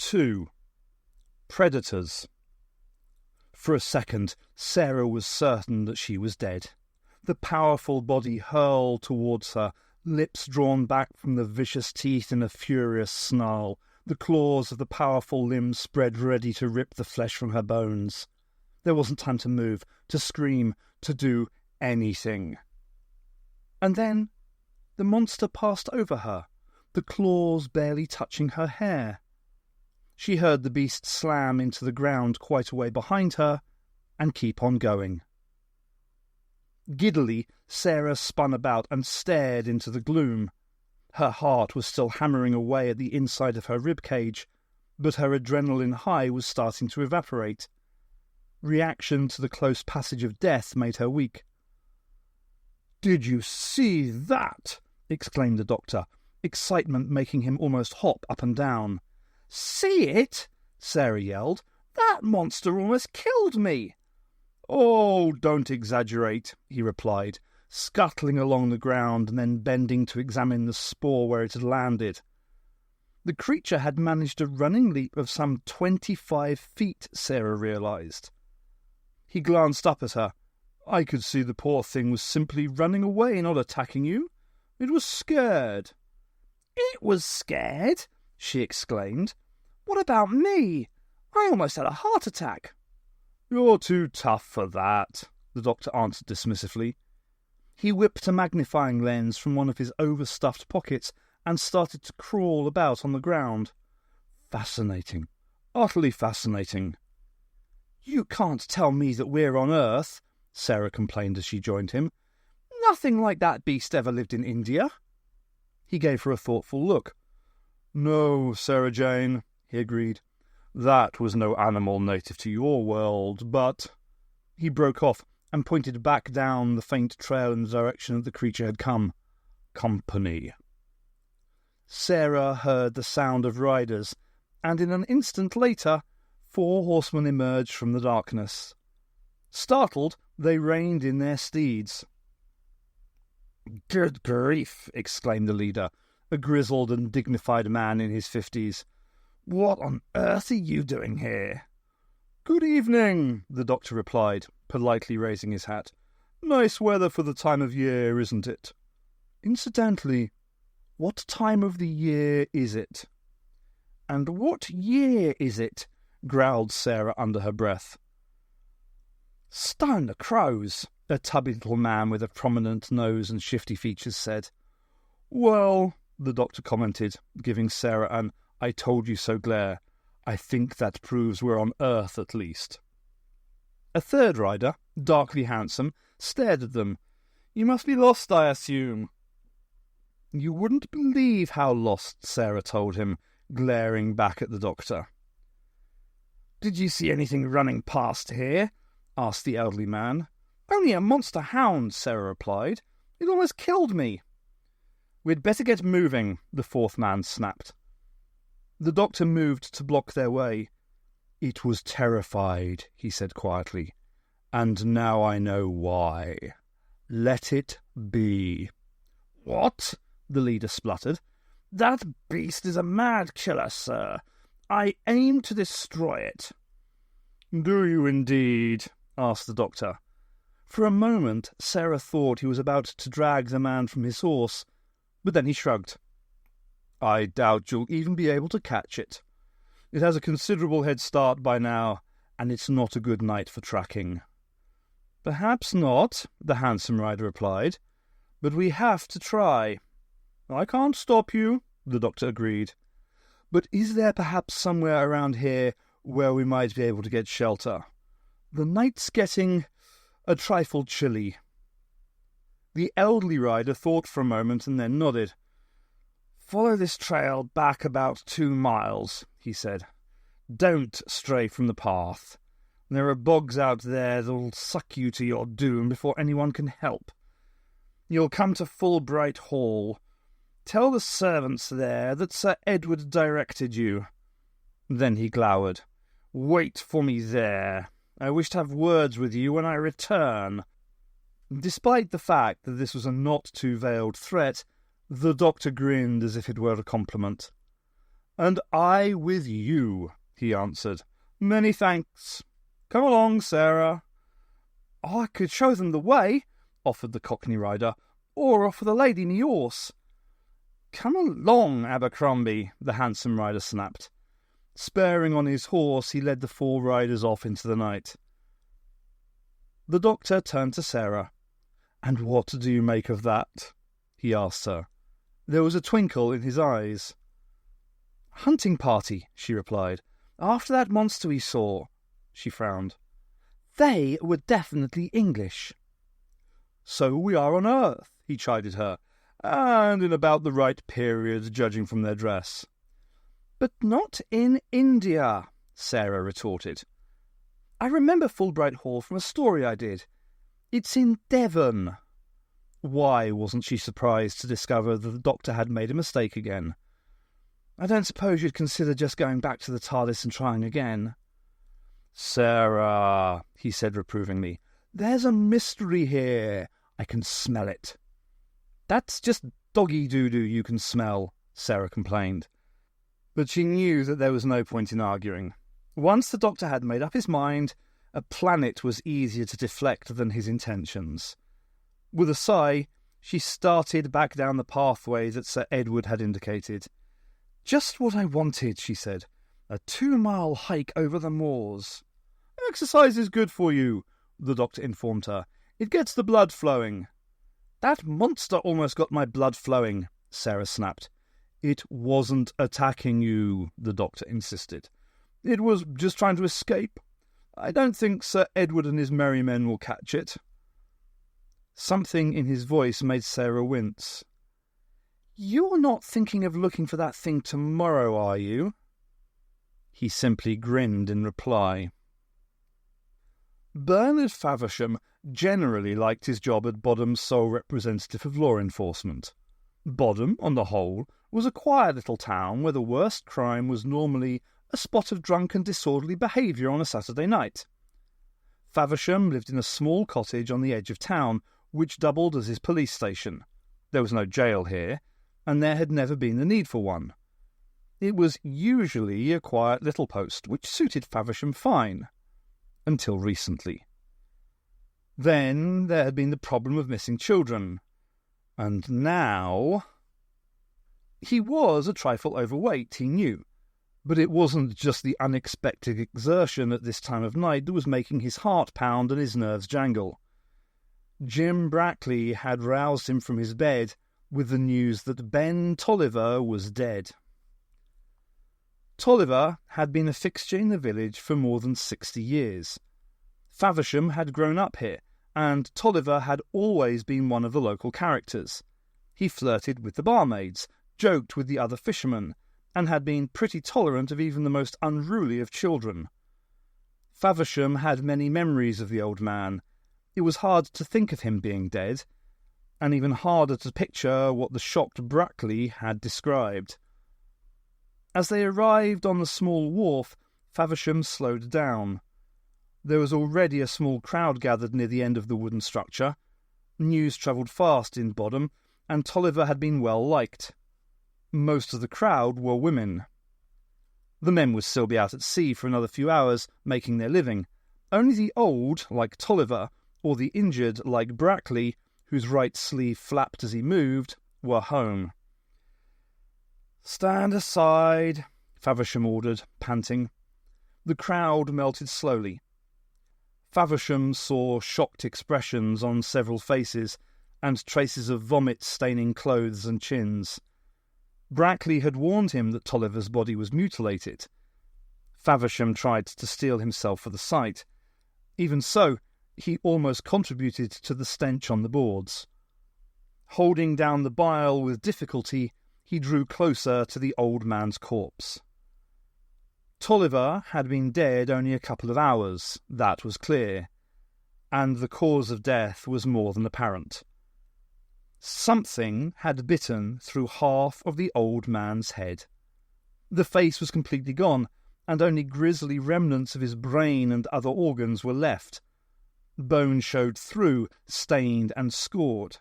2. Predators. For a second, Sarah was certain that she was dead. The powerful body hurled towards her, lips drawn back from the vicious teeth in a furious snarl. The claws of the powerful limbs spread ready to rip the flesh from her bones. There wasn't time to move, to scream, to do anything. And then the monster passed over her, the claws barely touching her hair. She heard the beast slam into the ground quite a way behind her and keep on going. Giddily, Sarah spun about and stared into the gloom. Her heart was still hammering away at the inside of her rib cage, but her adrenaline high was starting to evaporate. Reaction to the close passage of death made her weak. "Did you see that?" exclaimed the doctor, excitement making him almost hop up and down. "See it?" Sarah yelled. "That monster almost killed me." "Oh, don't exaggerate," he replied, scuttling along the ground and then bending to examine the spoor where it had landed. The creature had managed a running leap of some 25 feet, Sarah realized. He glanced up at her. "I could see the poor thing was simply running away, not attacking you. It was scared." "It was scared?" she exclaimed. "What about me? I almost had a heart attack." "You're too tough for that," the doctor answered dismissively. He whipped a magnifying lens from one of his overstuffed pockets and started to crawl about on the ground. "Fascinating. Utterly fascinating." "You can't tell me that we're on Earth," Sarah complained as she joined him. "Nothing like that beast ever lived in India." He gave her a thoughtful look. "No, Sarah Jane," he agreed. "That was no animal native to your world, but—" He broke off and pointed back down the faint trail in the direction that the creature had come. "Company." Sarah heard the sound of riders, and in an instant later 4 horsemen emerged from the darkness. Startled, they reined in their steeds. "Good grief!" exclaimed the leader, a grizzled and dignified man in his 50s. "What on earth are you doing here?" "Good evening," the doctor replied, politely raising his hat. "Nice weather for the time of year, isn't it?" "Incidentally, what time of the year is it?" "And what year is it?" growled Sarah under her breath. "Stone the crows," a tubby little man with a prominent nose and shifty features said. "Well," the doctor commented, giving Sarah an "I told you so" glare, "I think that proves we're on Earth at least." A third rider, darkly handsome, stared at them. "You must be lost, I assume." "You wouldn't believe how lost," Sarah told him, glaring back at the doctor. "Did you see anything running past here?" asked the elderly man. "Only a monster hound," Sarah replied. "It almost killed me." "We'd better get moving," the 4th man snapped. The doctor moved to block their way. "It was terrified," he said quietly, "and now I know why. Let it be." "What?" the leader spluttered. "That beast is a mad killer, sir. I aim to destroy it." "Do you indeed?" asked the doctor. For a moment, Sarah thought he was about to drag the man from his horse, but then he shrugged. "I doubt you'll even be able to catch it. It has a considerable head start by now, and it's not a good night for tracking." "Perhaps not," the handsome rider replied, "but we have to try." "I can't stop you," the doctor agreed. "But is there perhaps somewhere around here where we might be able to get shelter? The night's getting a trifle chilly." The elderly rider thought for a moment and then nodded. "Follow this trail back about 2 miles, he said. "Don't stray from the path. There are bogs out there that'll suck you to your doom before anyone can help. You'll come to Fulbright Hall. Tell the servants there that Sir Edward directed you." Then he glowered. "Wait for me there. I wish to have words with you when I return." Despite the fact that this was a not-too-veiled threat, the doctor grinned as if it were a compliment. "And I with you," he answered. "Many thanks. Come along, Sarah." "I could show them the way," offered the Cockney rider, "or offer the lady me horse." "Come along, Abercrombie," the handsome rider snapped. Spurring on his horse, he led the four riders off into the night. The doctor turned to Sarah. "And what do you make of that?" he asked her. There was a twinkle in his eyes. "Hunting party," she replied. "After that monster we saw." She frowned. "They were definitely English." "So we are on Earth," he chided her, "and in about the right period, judging from their dress." "But not in India," Sarah retorted. "I remember Fulbright Hall from a story I did. It's in Devon." Why wasn't she surprised to discover that the doctor had made a mistake again? "I don't suppose you'd consider just going back to the TARDIS and trying again?" "Sarah," he said reprovingly, "there's a mystery here. I can smell it." "That's just doggy doo-doo you can smell," Sarah complained. But she knew that there was no point in arguing. Once the doctor had made up his mind, a planet was easier to deflect than his intentions. With a sigh, she started back down the pathway that Sir Edward had indicated. "Just what I wanted," she said. "A 2-mile hike over the moors." "Exercise is good for you," the doctor informed her. "It gets the blood flowing." "That monster almost got my blood flowing," Sarah snapped. "It wasn't attacking you," the doctor insisted. "It was just trying to escape. I don't think Sir Edward and his merry men will catch it." Something in his voice made Sarah wince. "You're not thinking of looking for that thing tomorrow, are you?" He simply grinned in reply. Bernard Faversham generally liked his job at Bodham's sole representative of law enforcement. Bodham, on the whole, was a quiet little town where the worst crime was normally a spot of drunken disorderly behaviour on a Saturday night. Faversham lived in a small cottage on the edge of town, which doubled as his police station. There was no jail here, and there had never been the need for one. It was usually a quiet little post, which suited Faversham fine. Until recently. Then there had been the problem of missing children. And now... He was a trifle overweight, he knew, but it wasn't just the unexpected exertion at this time of night that was making his heart pound and his nerves jangle. Jim Brackley had roused him from his bed with the news that Ben Tolliver was dead. Tolliver had been a fixture in the village for more than 60 years. Faversham had grown up here, and Tolliver had always been one of the local characters. He flirted with the barmaids, joked with the other fishermen, and had been pretty tolerant of even the most unruly of children. Faversham had many memories of the old man. It was hard to think of him being dead, and even harder to picture what the shocked Brackley had described. As they arrived on the small wharf, Faversham slowed down. There was already a small crowd gathered near the end of the wooden structure. News travelled fast in Bodham, and Tolliver had been well liked. Most of the crowd were women. The men would still be out at sea for another few hours, making their living. Only the old, like Tolliver, or the injured, like Brackley, whose right sleeve flapped as he moved, were home. "Stand aside," Faversham ordered, panting. The crowd melted slowly. Faversham saw shocked expressions on several faces, and traces of vomit staining clothes and chins. Brackley had warned him that Tolliver's body was mutilated. Faversham tried to steel himself for the sight. Even so, he almost contributed to the stench on the boards. Holding down the bile with difficulty, he drew closer to the old man's corpse. Tolliver had been dead only a couple of hours, that was clear, and the cause of death was more than apparent. Something had bitten through half of the old man's head. The face was completely gone, and only grisly remnants of his brain and other organs were left. Bone showed through, stained and scored.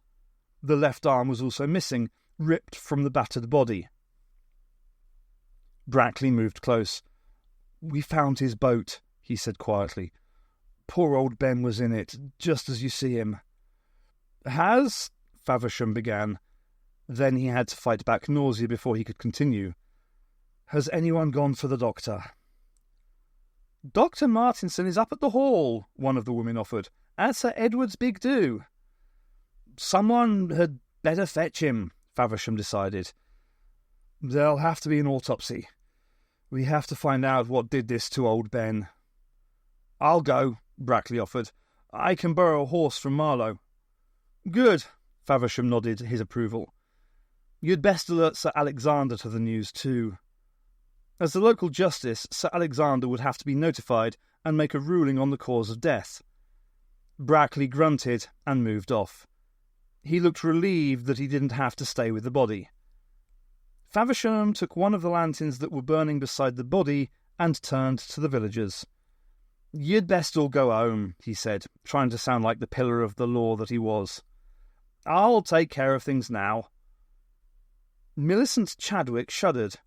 The left arm was also missing, ripped from the battered body. Brackley moved close. "We found his boat," he said quietly. "Poor old Ben was in it, just as you see him." "Has?" Faversham began. Then he had to fight back nausea before he could continue. "Has anyone gone for the doctor?" "Dr. Martinson is up at the hall," one of the women offered, "at Sir Edward's big do." "Someone had better fetch him," Faversham decided. "There'll have to be an autopsy. We have to find out what did this to old Ben." "I'll go," Brackley offered. "I can borrow a horse from Marlowe." "Good," Faversham nodded his approval. "You'd best alert Sir Alexander to the news too." As the local justice, Sir Alexander would have to be notified and make a ruling on the cause of death. Brackley grunted and moved off. He looked relieved that he didn't have to stay with the body. Faversham took one of the lanterns that were burning beside the body and turned to the villagers. "You'd best all go home," he said, trying to sound like the pillar of the law that he was. "I'll take care of things now." Millicent Chadwick shuddered.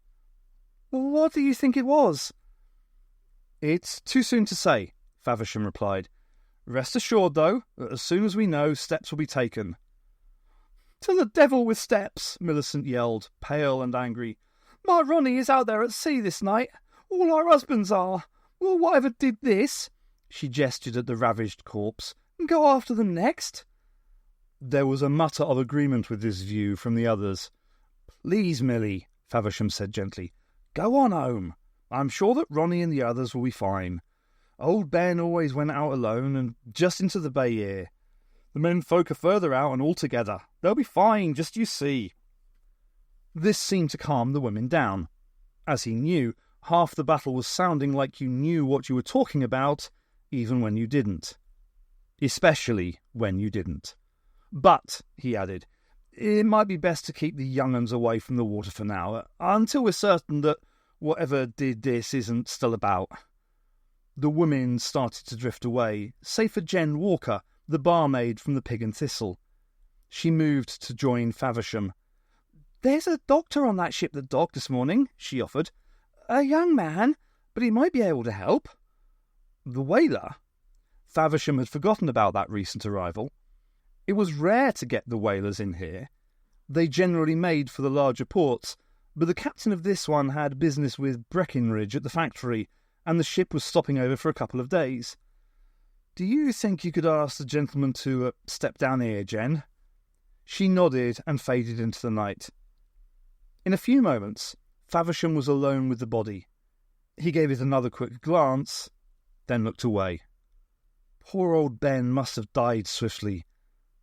"What do you think it was?" "It's too soon to say," Faversham replied. "Rest assured, though, that as soon as we know, steps will be taken." "To the devil with steps!" Millicent yelled, pale and angry. "My Ronnie is out there at sea this night. All our husbands are. Will whatever did this," she gestured at the ravaged corpse, "go after them next?" There was a mutter of agreement with this view from the others. "Please, Millie," Faversham said gently, "go on home. I'm sure that Ronnie and the others will be fine. Old Ben always went out alone and just into the bay here. The men folk are further out and all together. They'll be fine, just you see." This seemed to calm the women down. As he knew, half the battle was sounding like you knew what you were talking about, even when you didn't. Especially when you didn't. "But," he added, "it might be best to keep the young uns away from the water for now, until we're certain that whatever did this isn't still about." The women started to drift away, save for Jen Walker, the barmaid from the Pig and Thistle. She moved to join Faversham. "There's a doctor on that ship that docked this morning," she offered. "A young man, but he might be able to help." The whaler? Faversham had forgotten about that recent arrival. It was rare to get the whalers in here. They generally made for the larger ports, but the captain of this one had business with Breckinridge at the factory, and the ship was stopping over for a couple of days. "Do you think you could ask the gentleman to step down here, Jen?" She nodded and faded into the night. In a few moments, Faversham was alone with the body. He gave it another quick glance, then looked away. Poor old Ben must have died swiftly,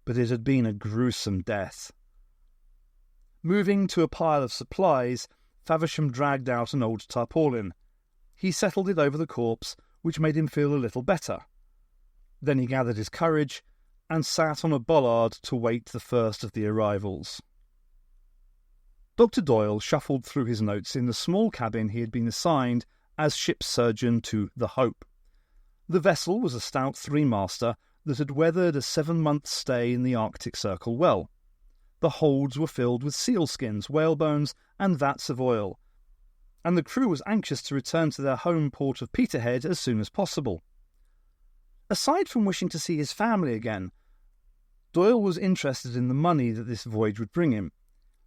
but it had been a gruesome death. Moving to a pile of supplies, Faversham dragged out an old tarpaulin. He settled it over the corpse, which made him feel a little better. Then he gathered his courage and sat on a bollard to wait the first of the arrivals. Dr. Doyle shuffled through his notes in the small cabin he had been assigned as ship's surgeon to the Hope. The vessel was a stout three-master that had weathered a 7-month stay in the Arctic Circle well. The holds were filled with sealskins, whalebones, and vats of oil, and the crew was anxious to return to their home port of Peterhead as soon as possible. Aside from wishing to see his family again, Doyle was interested in the money that this voyage would bring him.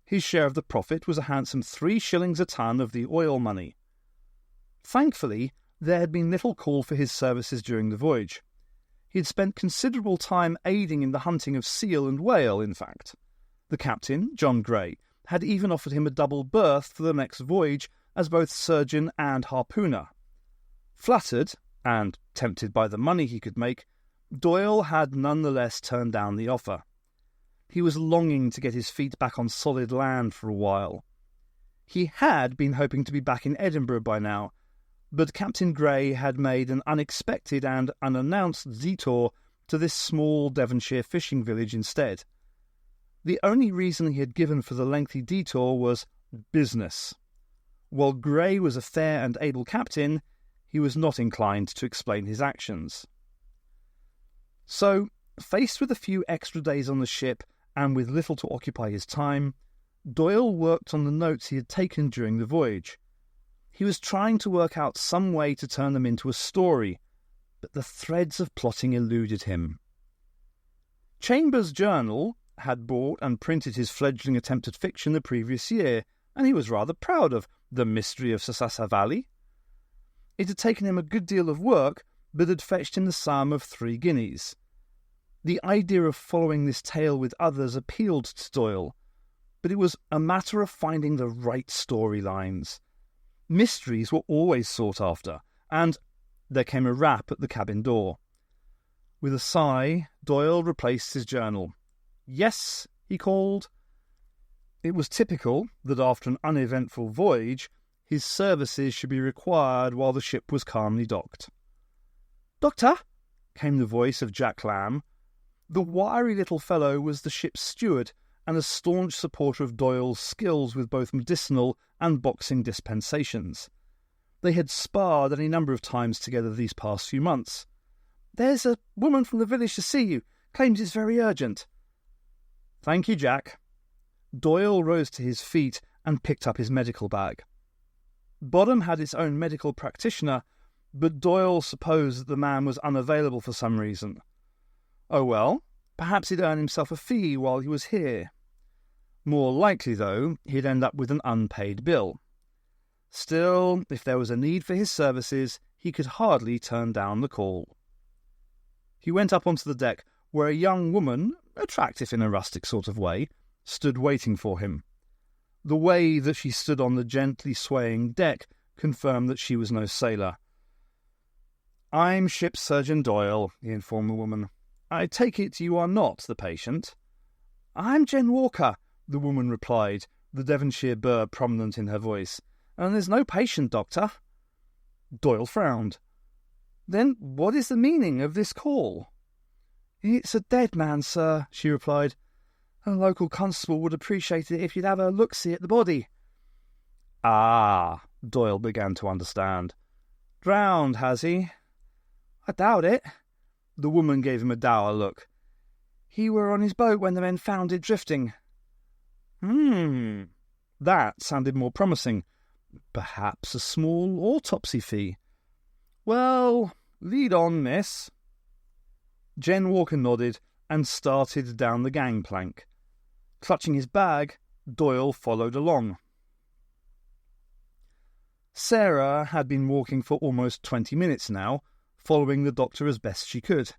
His share of the profit was a handsome 3 shillings a ton of the oil money. Thankfully, there had been little call for his services during the voyage. He had spent considerable time aiding in the hunting of seal and whale, in fact. The captain, John Gray, had even offered him a double berth for the next voyage as both surgeon and harpooner. Flattered, and tempted by the money he could make, Doyle had nonetheless turned down the offer. He was longing to get his feet back on solid land for a while. He had been hoping to be back in Edinburgh by now, but Captain Gray had made an unexpected and unannounced detour to this small Devonshire fishing village instead. The only reason he had given for the lengthy detour was business. While Gray was a fair and able captain, he was not inclined to explain his actions. So, faced with a few extra days on the ship and with little to occupy his time, Doyle worked on the notes he had taken during the voyage. He was trying to work out some way to turn them into a story, but the threads of plotting eluded him. Chambers' journal had bought and printed his fledgling attempt at fiction the previous year, and he was rather proud of The Mystery of Sasasa Valley. It had taken him a good deal of work, but had fetched him the sum of 3 guineas. The idea of following this tale with others appealed to Doyle, but it was a matter of finding the right storylines. Mysteries were always sought after, and there came a rap at the cabin door. With a sigh, Doyle replaced his journal. "Yes," he called. It was typical that after an uneventful voyage, his services should be required while the ship was calmly docked. "Doctor," came the voice of Jack Lamb. The wiry little fellow was the ship's steward and a staunch supporter of Doyle's skills with both medicinal and boxing dispensations. They had sparred any number of times together these past few months. "There's a woman from the village to see you. Claims it's very urgent." "Thank you, Jack." Doyle rose to his feet and picked up his medical bag. Bodham had its own medical practitioner, but Doyle supposed that the man was unavailable for some reason. Oh well, perhaps he'd earn himself a fee while he was here. More likely, though, he'd end up with an unpaid bill. Still, if there was a need for his services, he could hardly turn down the call. He went up onto the deck, where a young woman, attractive in a rustic sort of way, stood waiting for him. The way that she stood on the gently swaying deck confirmed that she was no sailor. "I'm Ship Surgeon Doyle," he informed the woman. "I take it you are not the patient?" "I'm Jen Walker," the woman replied, the Devonshire burr prominent in her voice. "And there's no patient, Doctor." Doyle frowned. "Then what is the meaning of this call?" "It's a dead man, sir," she replied. "A local constable would appreciate it if you'd have a look-see at the body." "Ah," Doyle began to understand. "Drowned, has he?" "I doubt it." The woman gave him a dour look. "He were on his boat when the men found it drifting." That sounded more promising. Perhaps a small autopsy fee. "Well, lead on, miss." Jen Walker nodded and started down the gangplank. Clutching his bag, Doyle followed along. Sarah had been walking for almost 20 minutes now, following the doctor as best she could.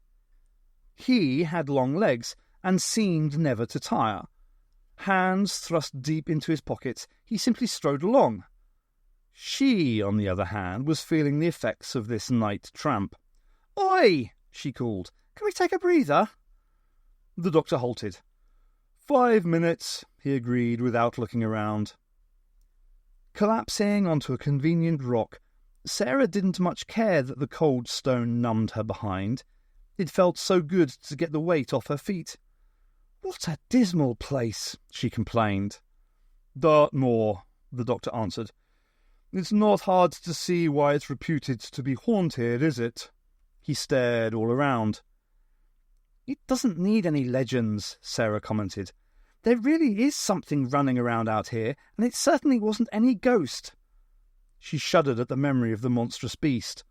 He had long legs and seemed never to tire. Hands thrust deep into his pockets, he simply strode along. She, on the other hand, was feeling the effects of this night tramp. "Oi!" she called. "Can we take a breather?" The doctor halted. 5 minutes, he agreed without looking around. Collapsing onto a convenient rock, Sarah didn't much care that the cold stone numbed her behind. It felt so good to get the weight off her feet. "What a dismal place," she complained. "Dartmoor," the doctor answered. "It's not hard to see why it's reputed to be haunted, is it?" He stared all around. "It doesn't need any legends," Sarah commented. "There really is something running around out here, and it certainly wasn't any ghost." She shuddered at the memory of the monstrous beast.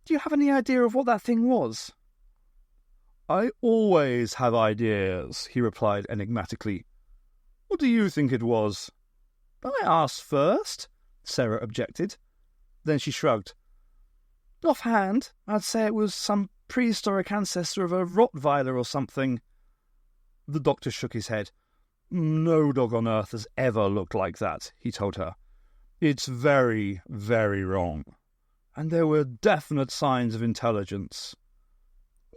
"Do you have any idea of what that thing was?" "I always have ideas," he replied enigmatically. "What do you think it was?" "I asked first," Sarah objected. Then she shrugged. "Offhand, I'd say it was some prehistoric ancestor of a Rottweiler or something." The doctor shook his head. "No dog on earth has ever looked like that," he told her. "It's very, very wrong. And there were definite signs of intelligence."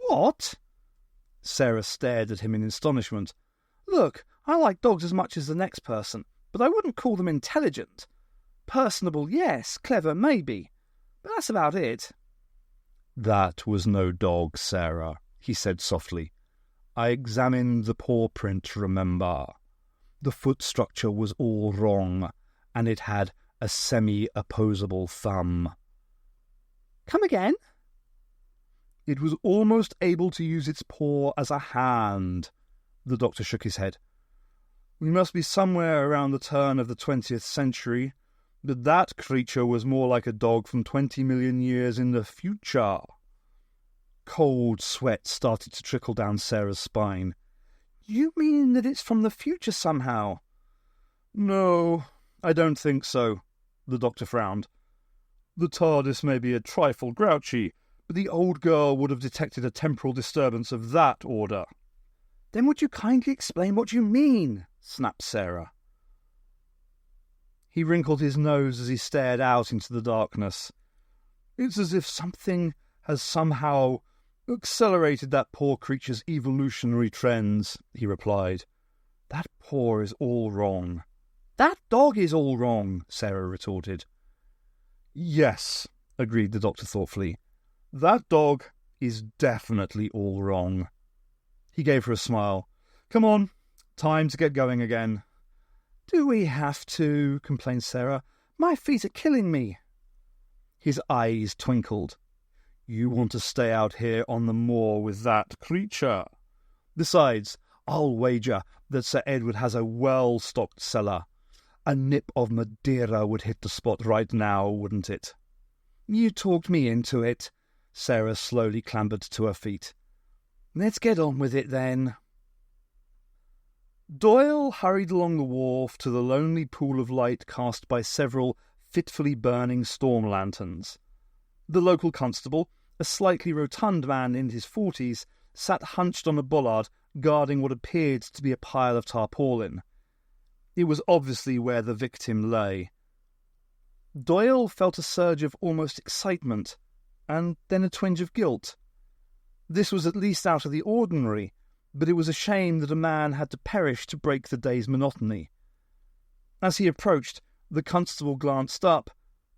"What?" Sarah stared at him in astonishment. "Look, I like dogs as much as the next person, but I wouldn't call them intelligent. Personable, yes. Clever, maybe. But that's about it." "That was no dog, Sarah," he said softly. "I examined the paw print, remember. The foot structure was all wrong, and it had a semi-opposable thumb." "Come again?" "It was almost able to use its paw as a hand." The doctor shook his head. "We must be somewhere around the turn of the 20th century. but that creature was more like a dog from 20 million years in the future. Cold sweat started to trickle down Sarah's spine. You mean that it's from the future somehow? No, I don't think so, the doctor frowned. The TARDIS may be a trifle grouchy, but the old girl would have detected a temporal disturbance of that order. Then would you kindly explain what you mean? Snapped Sarah. He wrinkled his nose as he stared out into the darkness. It's as if something has somehow accelerated that poor creature's evolutionary trends, he replied. That paw is all wrong. That dog is all wrong, Sarah retorted. Yes, agreed the doctor thoughtfully. That dog is definitely all wrong. He gave her a smile. Come on, time to get going again. Do we have to? Complained Sarah. My feet are killing me. His eyes twinkled. You want to stay out here on the moor with that creature? Besides, I'll wager that Sir Edward has a well-stocked cellar. A nip of Madeira would hit the spot right now, wouldn't it? You talked me into it. Sarah slowly clambered to her feet. Let's get on with it, then. Doyle hurried along the wharf to the lonely pool of light cast by several fitfully burning storm lanterns. The local constable, a slightly rotund man in his 40s, sat hunched on a bollard, guarding what appeared to be a pile of tarpaulin. It was obviously where the victim lay. Doyle felt a surge of almost excitement, and then a twinge of guilt. This was at least out of the ordinary, but it was a shame that a man had to perish to break the day's monotony. As he approached, the constable glanced up,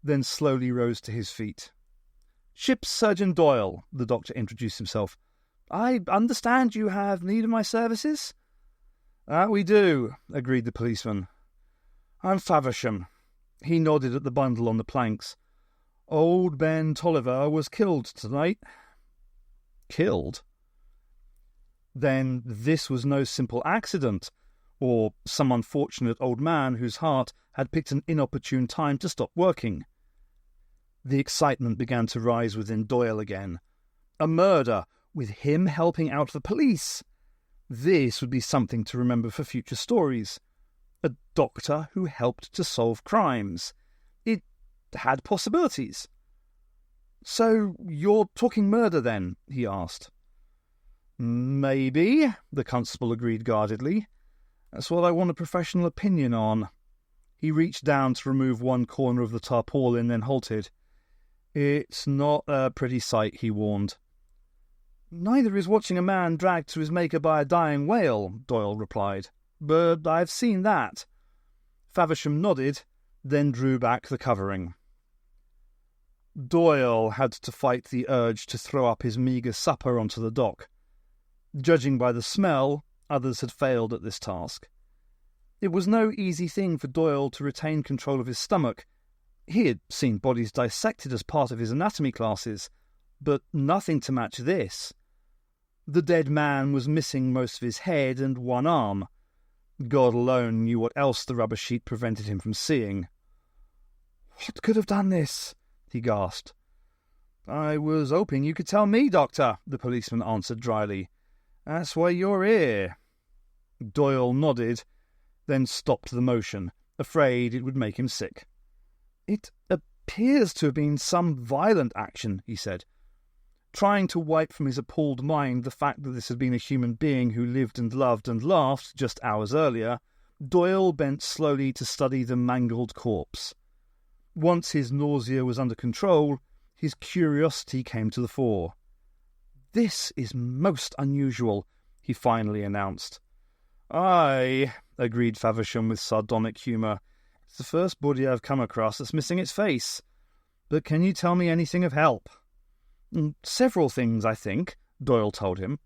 then slowly rose to his feet. Ship's Surgeon Doyle, the doctor introduced himself. I understand you have need of my services? We do, agreed the policeman. I'm Faversham. He nodded at the bundle on the planks. Old Ben Tolliver was killed tonight. Killed? Then this was no simple accident, or some unfortunate old man whose heart had picked an inopportune time to stop working. The excitement began to rise within Doyle again. A murder, with him helping out the police. This would be something to remember for future stories. A doctor who helped to solve crimes. It had possibilities. So you're talking murder then? He asked. Maybe, the constable agreed guardedly. That's what I want a professional opinion on. He reached down to remove one corner of the tarpaulin, then halted. It's not a pretty sight, he warned. Neither is watching a man dragged to his maker by a dying whale, Doyle replied. But I've seen that. Faversham nodded, then drew back the covering. Doyle had to fight the urge to throw up his meagre supper onto the dock. Judging by the smell, others had failed at this task. It was no easy thing for Doyle to retain control of his stomach. He had seen bodies dissected as part of his anatomy classes, but nothing to match this. The dead man was missing most of his head and one arm. God alone knew what else the rubber sheet prevented him from seeing. What could have done this? He gasped. I was hoping you could tell me, Doctor, the policeman answered dryly. That's why you're here. Doyle nodded, then stopped the motion, afraid it would make him sick. It appears to have been some violent action, he said, trying to wipe from his appalled mind the fact that this had been a human being who lived and loved and laughed just hours earlier. Doyle bent slowly to study the mangled corpse. Once his nausea was under control, his curiosity came to the fore. This is most unusual, he finally announced. Aye, agreed Faversham with sardonic humour. It's the first body I've come across that's missing its face. But can you tell me anything of help? Several things, I think, Doyle told him.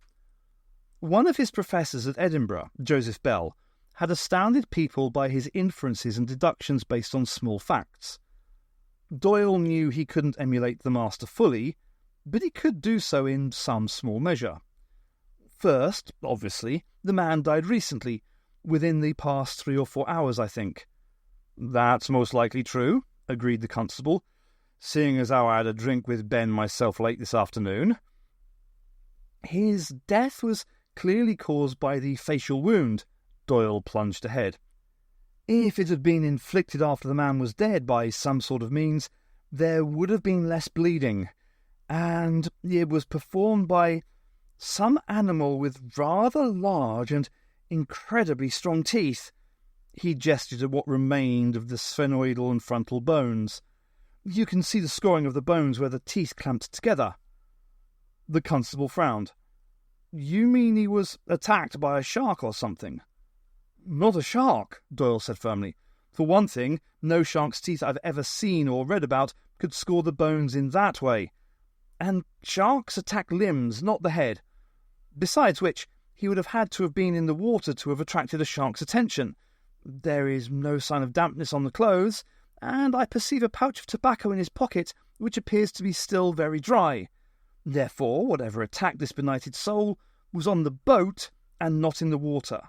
One of his professors at Edinburgh, Joseph Bell, had astounded people by his inferences and deductions based on small facts. Doyle knew he couldn't emulate the master fully, but he could do so in some small measure. First, obviously, the man died recently, within the past 3 or 4 hours, I think. That's most likely true, agreed the constable, seeing as how I had a drink with Ben myself late this afternoon. His death was clearly caused by the facial wound, Doyle plunged ahead. If it had been inflicted after the man was dead by some sort of means, there would have been less bleeding, and it was performed by some animal with rather large and incredibly strong teeth. He gestured at what remained of the sphenoidal and frontal bones. You can see the scoring of the bones where the teeth clamped together. The constable frowned. You mean he was attacked by a shark or something? Not a shark, Doyle said firmly. For one thing, no shark's teeth I've ever seen or read about could score the bones in that way. And sharks attack limbs, not the head. Besides which, he would have had to have been in the water to have attracted a shark's attention. There is no sign of dampness on the clothes, and I perceive a pouch of tobacco in his pocket, which appears to be still very dry. Therefore, whatever attacked this benighted soul was on the boat and not in the water.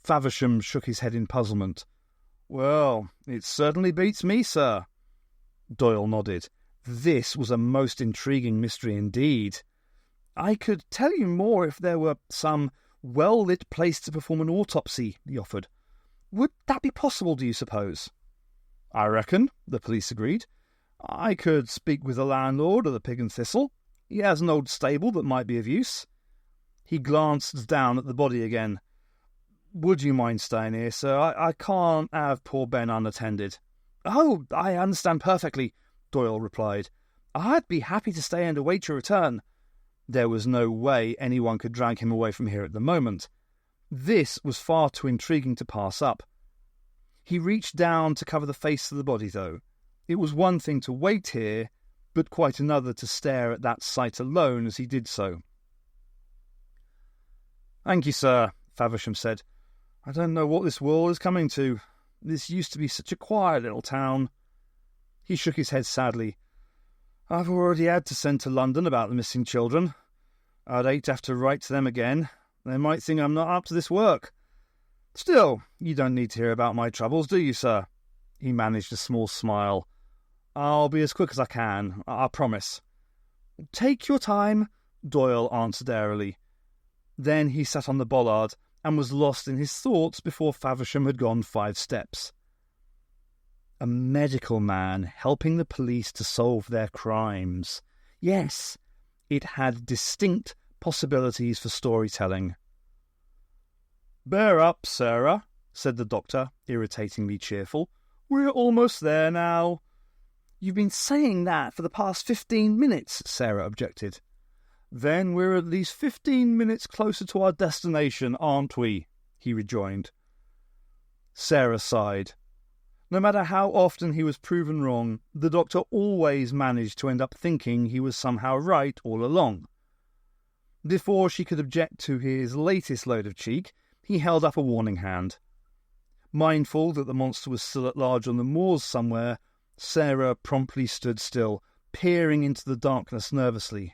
Faversham shook his head in puzzlement. Well, it certainly beats me, sir. Doyle nodded. This was a most intriguing mystery indeed. I could tell you more if there were some well-lit place to perform an autopsy, he offered. Would that be possible, do you suppose? I reckon, the police agreed. I could speak with the landlord of the Pig and Thistle. He has an old stable that might be of use. He glanced down at the body again. Would you mind staying here, sir? I can't have poor Ben unattended. Oh, I understand perfectly, Doyle replied. I'd be happy to stay and await your return. There was no way anyone could drag him away from here at the moment. This was far too intriguing to pass up. He reached down to cover the face of the body, though. It was one thing to wait here, but quite another to stare at that sight alone as he did so. Thank you, sir, Faversham said. I don't know what this world is coming to. This used to be such a quiet little town. He shook his head sadly. I've already had to send to London about the missing children. I'd hate to have to write to them again. They might think I'm not up to this work. Still, you don't need to hear about my troubles, do you, sir? He managed a small smile. I'll be as quick as I can, I promise. Take your time, Doyle answered airily. Then he sat on the bollard and was lost in his thoughts before Faversham had gone 5 steps. A medical man helping the police to solve their crimes. Yes, it had distinct possibilities for storytelling. Bear up, Sarah, said the doctor, irritatingly cheerful. We're almost there now. You've been saying that for the past 15 minutes, Sarah objected. Then we're at least 15 minutes closer to our destination, aren't we? He rejoined. Sarah sighed. No matter how often he was proven wrong, the doctor always managed to end up thinking he was somehow right all along. Before she could object to his latest load of cheek, he held up a warning hand. Mindful that the monster was still at large on the moors somewhere, Sarah promptly stood still, peering into the darkness nervously.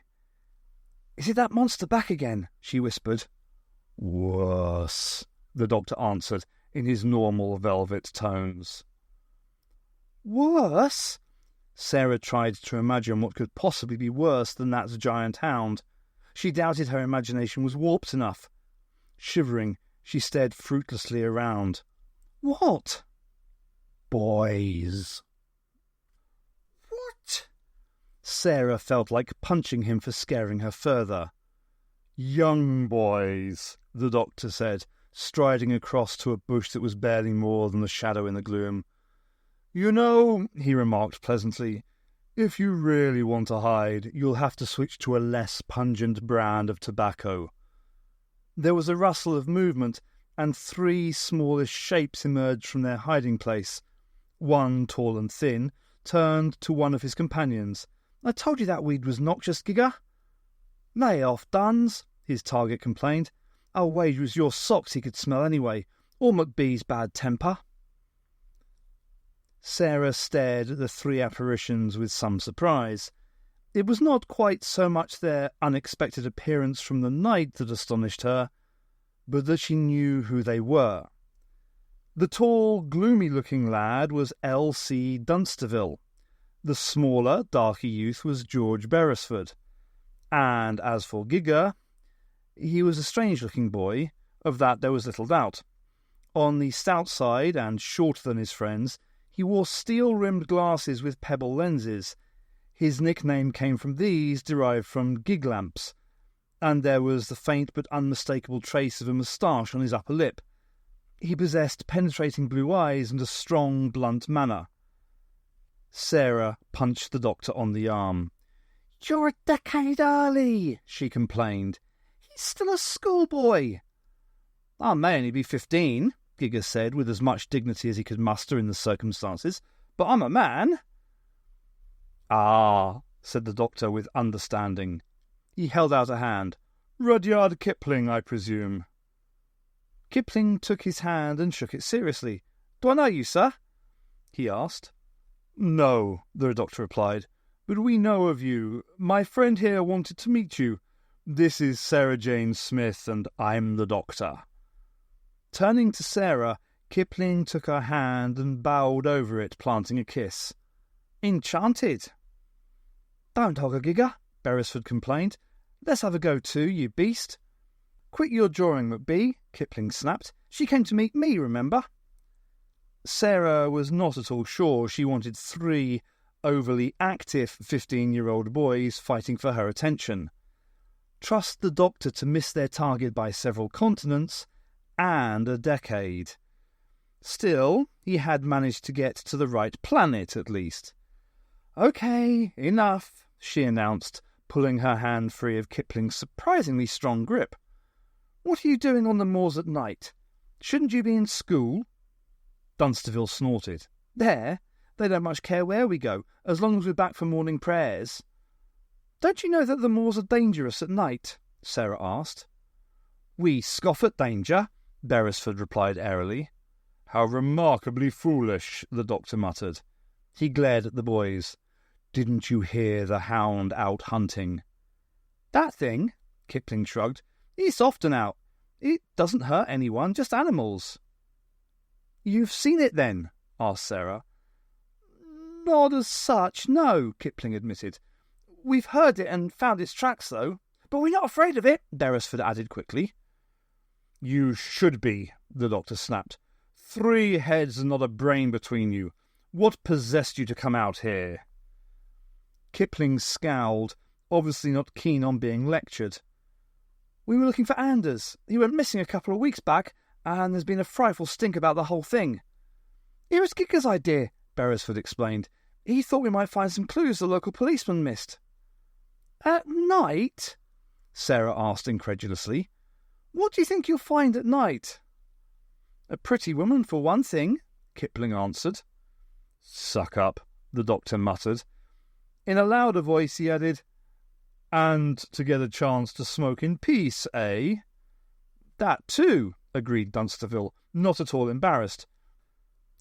Is it that monster back again? She whispered. Worse, the doctor answered in his normal velvet tones. Worse? Sarah tried to imagine what could possibly be worse than that giant hound. She doubted her imagination was warped enough. Shivering, she stared fruitlessly around. What? Boys. What? Sarah felt like punching him for scaring her further. Young boys, the doctor said, striding across to a bush that was barely more than a shadow in the gloom. You know, he remarked pleasantly, if you really want to hide, you'll have to switch to a less pungent brand of tobacco. There was a rustle of movement, and 3 smallish shapes emerged from their hiding place. One, tall and thin, turned to one of his companions. I told you that weed was noxious, Gigger. Lay off, Duns, his target complained. I'll wager it was your socks he could smell anyway, or McBee's bad temper. Sarah stared at the 3 apparitions with some surprise. It was not quite so much their unexpected appearance from the night that astonished her, but that she knew who they were. The tall, gloomy-looking lad was L.C. Dunsterville. The smaller, darker youth was George Beresford. And as for Gigger, he was a strange-looking boy, of that there was little doubt. On the stout side, and shorter than his friends, he wore steel-rimmed glasses with pebble lenses. His nickname came from these, derived from gig lamps, and there was the faint but unmistakable trace of a moustache on his upper lip. He possessed penetrating blue eyes and a strong, blunt manner. Sarah punched the doctor on the arm. "You're a decade early," she complained. "He's still a schoolboy." "I may only be 15, Gigger said with as much dignity as he could muster in the circumstances, "but I'm a man." "Ah," said the doctor with understanding. He held out a hand. "Rudyard Kipling, I presume." Kipling took his hand and shook it seriously. "Do I know you, sir?" he asked. "No," the doctor replied, "but we know of you. My friend here wanted to meet you. This is Sarah Jane Smith, and I'm the doctor." Turning to Sarah, Kipling took her hand and bowed over it, planting a kiss. "Enchanted." "Don't hog a Gigger," Beresford complained. "Let's have a go too, you beast." "Quit your drawing, McBee," Kipling snapped. "She came to meet me, remember?" Sarah was not at all sure she wanted 3 overly active 15-year-old boys fighting for her attention. Trust the doctor to miss their target by several continents and a decade. Still, he had managed to get to the right planet, at least. "Okay, enough," she announced, pulling her hand free of Kipling's surprisingly strong grip. "What are you doing on the moors at night? Shouldn't you be in school?" Dunsterville snorted. "They don't much care where we go, as long as we're back for morning prayers." "Don't you know that the moors are dangerous at night?" Sarah asked. "We scoff at danger," Beresford replied airily. "How remarkably foolish," the doctor muttered. He glared at the boys. "Didn't you hear the hound out hunting?" "That thing?" Kipling shrugged. "It's often out. It doesn't hurt anyone, just animals." "You've seen it then?" asked Sarah. "Not as such, no," Kipling admitted. "We've heard it and found its tracks, though. But we're not afraid of it," Beresford added quickly. "You should be," the doctor snapped. 3 heads and not a brain between you. What possessed you to come out here?" Kipling scowled, obviously not keen on being lectured. "We were looking for Anders. He went missing a couple of weeks back, and there's been a frightful stink about the whole thing." "It was Gigger's idea," Beresford explained. "He thought we might find some clues the local policeman missed." "At night?" Sarah asked incredulously. "What do you think you'll find at night?" "A pretty woman, for one thing," Kipling answered. "Suck up," the doctor muttered. In a louder voice he added, "And to get a chance to smoke in peace, eh?" "That too," agreed Dunsterville, not at all embarrassed.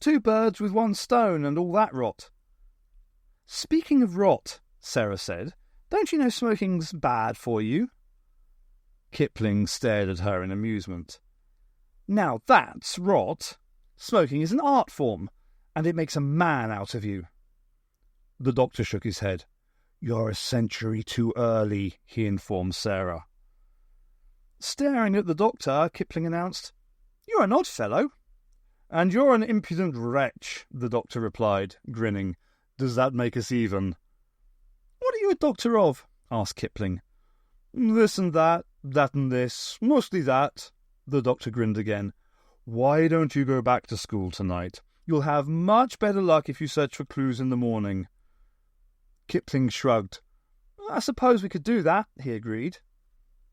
2 birds with 1 stone and all that rot." "Speaking of rot," Sarah said, "don't you know smoking's bad for you?" Kipling stared at her in amusement. "Now that's rot. Smoking is an art form, and it makes a man out of you." The doctor shook his head. "You're a century too early," he informed Sarah. Staring at the doctor, Kipling announced, "You're an odd fellow." "And you're an impudent wretch," the doctor replied, grinning. "Does that make us even?" "What are you a doctor of?" asked Kipling. "This and that and this, mostly that." The doctor grinned again. "Why don't you go back to school tonight? You'll have much better luck if you search for clues in the morning." Kipling shrugged. "I suppose we could do that," he agreed.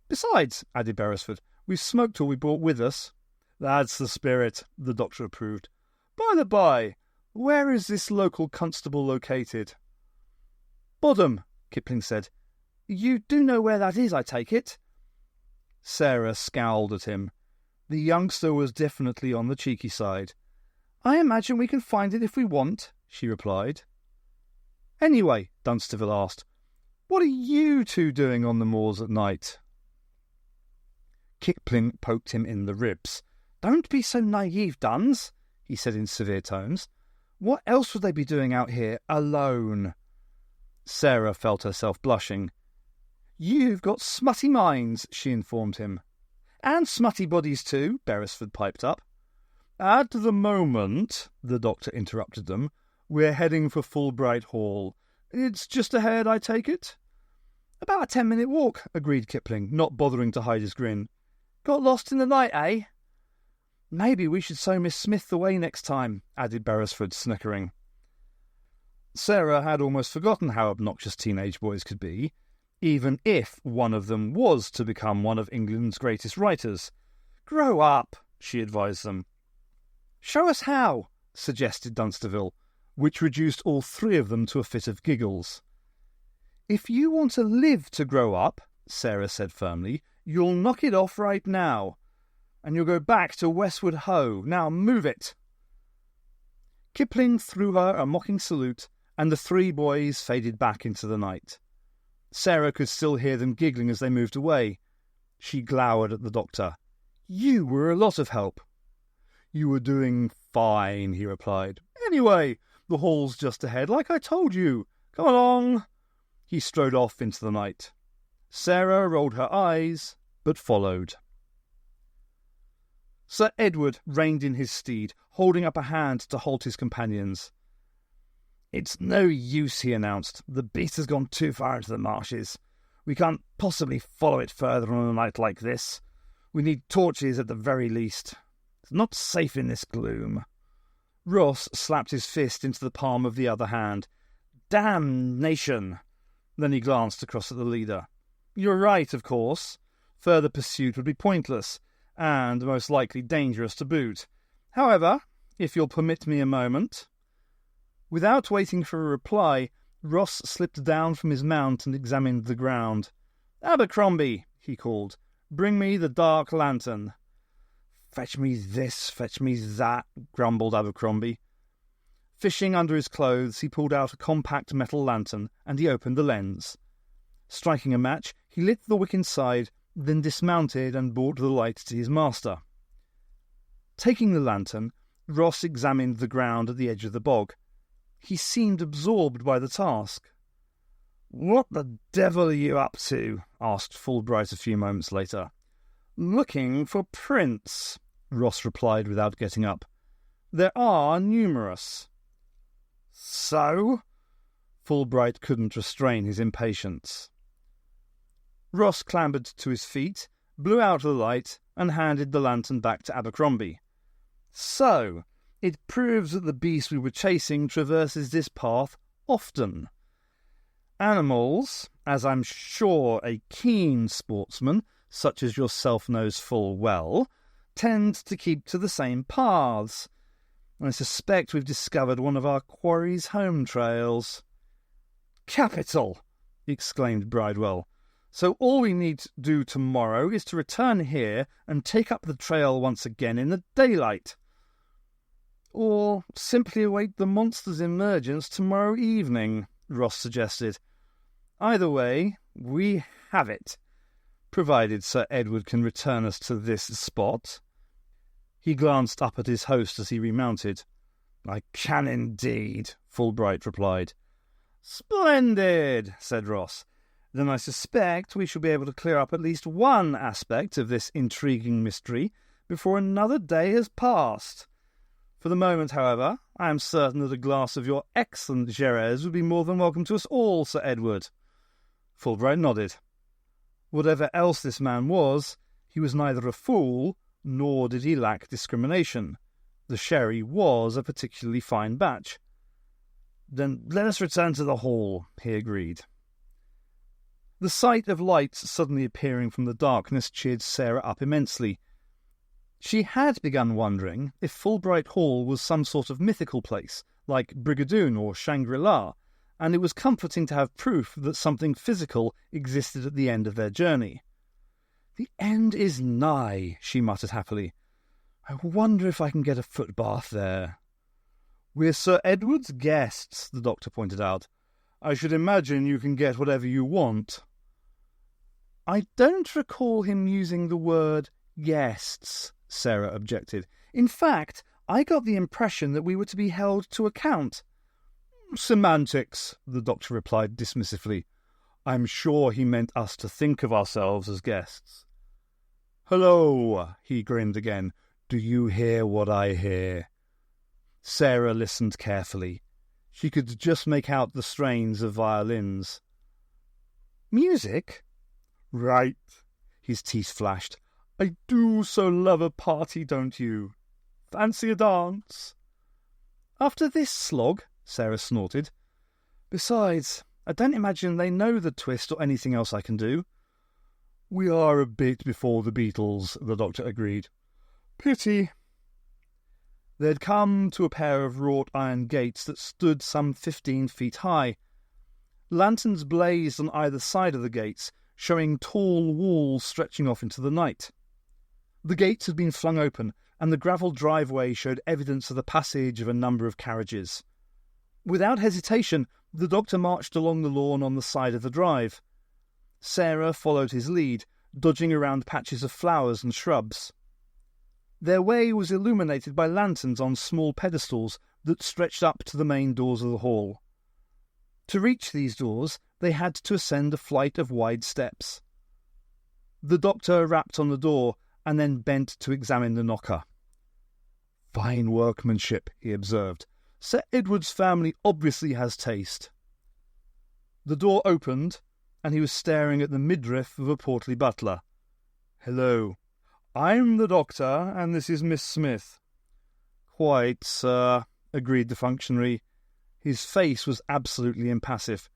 "Besides," added Beresford, "we've smoked all we brought with us." "That's the spirit," the doctor approved. "By the by, where is this local constable located?" "Bodham," Kipling said. "You do know where that is, I take it?" Sarah scowled at him. The youngster was definitely on the cheeky side. "I imagine we can find it if we want," she replied. "Anyway," Dunsterville asked, "what are you 2 doing on the moors at night?" Kipling poked him in the ribs. "Don't be so naive, Duns," he said in severe tones. What else would they be doing out here, alone? Sarah felt herself blushing. You've got smutty minds, she informed him. And smutty bodies too, Beresford piped up. At the moment, the doctor interrupted them, we're heading for Fulbright Hall. It's just ahead, I take it? About a 10-minute walk, agreed Kipling, not bothering to hide his grin. Got lost in the night, eh? Maybe we should show Miss Smith the way next time, added Beresford, snickering. Sarah had almost forgotten how obnoxious teenage boys could be, even if one of them was to become one of England's greatest writers. Grow up, she advised them. Show us how, suggested Dunsterville, which reduced all three of them to a fit of giggles. If you want to live to grow up, Sarah said firmly, you'll knock it off right now. And you'll go back to Westward Ho. Now move it. Kipling threw her a mocking salute, and the three boys faded back into the night. Sarah could still hear them giggling as they moved away. She glowered at the doctor. You were a lot of help. You were doing fine, he replied. Anyway, the hall's just ahead, like I told you. Come along. He strode off into the night. Sarah rolled her eyes, but followed. Sir Edward reined in his steed, holding up a hand to halt his companions. It's no use, he announced. The beast has gone too far into the marshes. We can't possibly follow it further on a night like this. We need torches at the very least. It's not safe in this gloom. Ross slapped his fist into the palm of the other hand. Damnation! Then he glanced across at the leader. You're right, of course. Further pursuit would be pointless, and most likely dangerous to boot. However, if you'll permit me a moment... Without waiting for a reply, Ross slipped down from his mount and examined the ground. Abercrombie, he called, bring me the dark lantern. Fetch me this, fetch me that, grumbled Abercrombie. Fishing under his clothes, he pulled out a compact metal lantern, and he opened the lens. Striking a match, he lit the wick inside, then dismounted and brought the light to his master. Taking the lantern, Ross examined the ground at the edge of the bog. He seemed absorbed by the task. "What the devil are you up to?" asked Fulbright a few moments later. "Looking for prints," Ross replied without getting up. "There are numerous." "So?" Fulbright couldn't restrain his impatience. Ross clambered to his feet, blew out the light, and handed the lantern back to Abercrombie. "So, it proves that the beast we were chasing traverses this path often. Animals, as I'm sure a keen sportsman, such as yourself knows full well, tend to keep to the same paths. I suspect we've discovered one of our quarry's home trails." "Capital!" exclaimed Bridewell. "So all we need to do tomorrow is to return here and take up the trail once again in the daylight. Or simply await the monster's emergence tomorrow evening," Ross suggested. "Either way, we have it, provided Sir Edward can return us to this spot." He glanced up at his host as he remounted. "I can indeed," Fulbright replied. "Splendid," said Ross. "Then I suspect we shall be able to clear up at least one aspect of this intriguing mystery before another day has passed. For the moment, however, I am certain that a glass of your excellent Jerez would be more than welcome to us all, Sir Edward." Fulbright nodded. Whatever else this man was, he was neither a fool, nor did he lack discrimination. The sherry was a particularly fine batch. "Then let us return to the hall," he agreed. The sight of lights suddenly appearing from the darkness cheered Sarah up immensely. She had begun wondering if Fulbright Hall was some sort of mythical place, like Brigadoon or Shangri-La, and it was comforting to have proof that something physical existed at the end of their journey. "The end is nigh," she muttered happily. "I wonder if I can get a footbath there." "We're Sir Edward's guests," the doctor pointed out. "I should imagine you can get whatever you want." "I don't recall him using the word guests," Sarah objected. "In fact, I got the impression that we were to be held to account." "Semantics," the doctor replied dismissively. "I'm sure he meant us to think of ourselves as guests." "Hello," he grinned again. "Do you hear what I hear?" Sarah listened carefully. She could just make out the strains of violins. "Music?" "Right." His teeth flashed. "I do so love a party, don't you? Fancy a dance?" "After this slog?" Sarah snorted. "Besides, I don't imagine they know the twist or anything else I can do." "We are a bit before the Beatles," the doctor agreed. "Pity." They'd come to a pair of wrought iron gates that stood some 15 feet high. Lanterns blazed on either side of the gates, showing tall walls stretching off into the night. The gates had been flung open, and the gravel driveway showed evidence of the passage of a number of carriages. Without hesitation, the doctor marched along the lawn on the side of the drive. Sarah followed his lead, dodging around patches of flowers and shrubs. Their way was illuminated by lanterns on small pedestals that stretched up to the main doors of the hall. To reach these doors, they had to ascend a flight of wide steps. The doctor rapped on the door and then bent to examine the knocker. "Fine workmanship," he observed. "Sir Edward's family obviously has taste." The door opened, and he was staring at the midriff of a portly butler. "Hello. I'm the doctor, and this is Miss Smith." "Quite, sir," agreed the functionary. His face was absolutely impassive.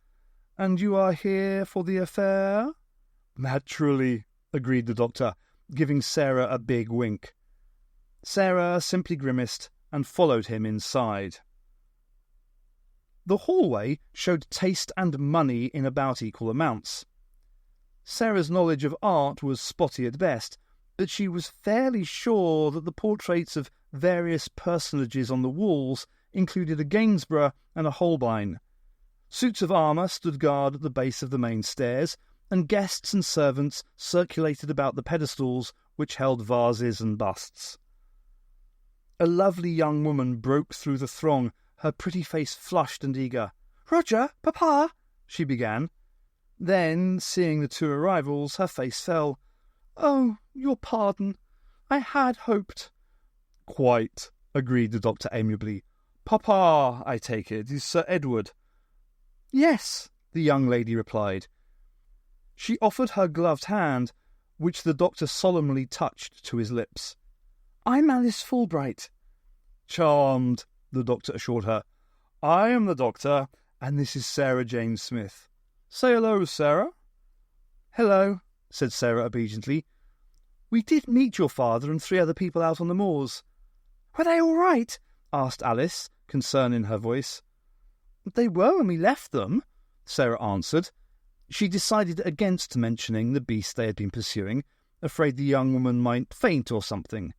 "And you are here for the affair?" "Naturally," agreed the doctor, giving Sarah a big wink. Sarah simply grimaced and followed him inside. The hallway showed taste and money in about equal amounts. Sarah's knowledge of art was spotty at best, but she was fairly sure that the portraits of various personages on the walls included a Gainsborough and a Holbein. Suits of armour stood guard at the base of the main stairs, and guests and servants circulated about the pedestals which held vases and busts. A lovely young woman broke through the throng, her pretty face flushed and eager. "Roger, Papa," she began. Then, seeing the two arrivals, her face fell. "Oh, your pardon. I had hoped—" "Quite," agreed the doctor amiably. "Papa, I take it, is Sir Edward?" "Yes," the young lady replied. She offered her gloved hand, which the doctor solemnly touched to his lips. "I'm Alice Fulbright." "Charmed," the doctor assured her. "I am the doctor, and this is Sarah Jane Smith. Say hello, Sarah." "Hello," said Sarah obediently. "We did meet your father and 3 other people out on the moors." "Were they all right?" asked Alice, concern in her voice. "They were when we left them," Sarah answered. She decided against mentioning the beast they had been pursuing, afraid the young woman might faint or something.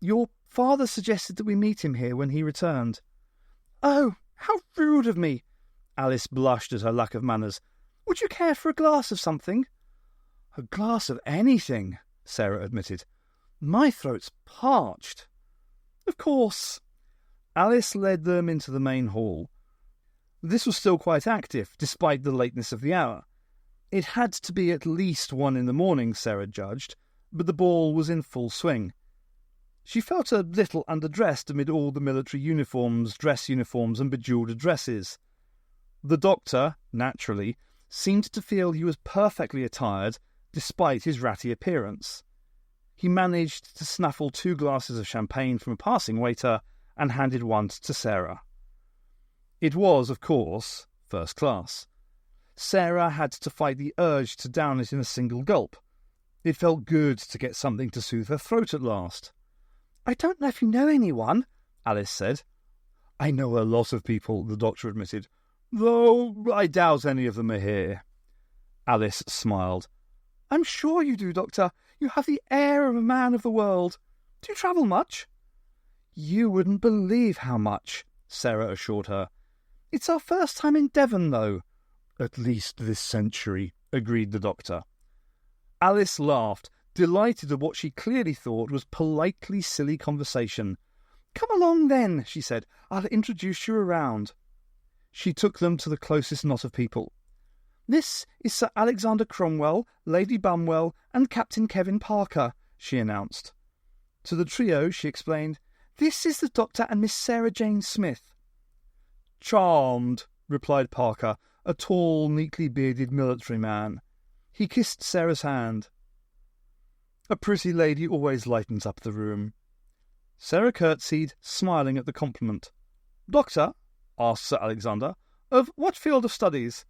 "Your father suggested that we meet him here when he returned." "Oh, how rude of me!" Alice blushed at her lack of manners. "Would you care for a glass of something?" "A glass of anything," Sarah admitted. "My throat's parched." "Of course." Alice led them into the main hall. This was still quite active, despite the lateness of the hour. It had to be at least 1 in the morning, Sarah judged, but the ball was in full swing. She felt a little underdressed amid all the military uniforms, dress uniforms, and bejewelled dresses. The doctor, naturally, seemed to feel he was perfectly attired, despite his ratty appearance. He managed to snaffle 2 glasses of champagne from a passing waiter and handed one to Sarah. It was, of course, first class. Sarah had to fight the urge to down it in a single gulp. It felt good to get something to soothe her throat at last. "I don't know if you know anyone," Alice said. "I know a lot of people," the doctor admitted, "though I doubt any of them are here." Alice smiled. "I'm sure you do, Doctor. You have the air of a man of the world. Do you travel much?" "You wouldn't believe how much," Sarah assured her. "It's our first time in Devon, though." "At least this century," agreed the doctor. Alice laughed, delighted at what she clearly thought was politely silly conversation. "Come along then," she said. "I'll introduce you around." She took them to the closest knot of people. "This is Sir Alexander Cromwell, Lady Bumwell, and Captain Kevin Parker," she announced. To the trio she explained, "This is the Doctor and Miss Sarah Jane Smith." "Charmed," replied Parker, a tall, neatly bearded military man. He kissed Sarah's hand. A pretty lady always lightens up the room. Sarah curtsied, smiling at the compliment. "Doctor?" asked Sir Alexander. "Of what field of studies?"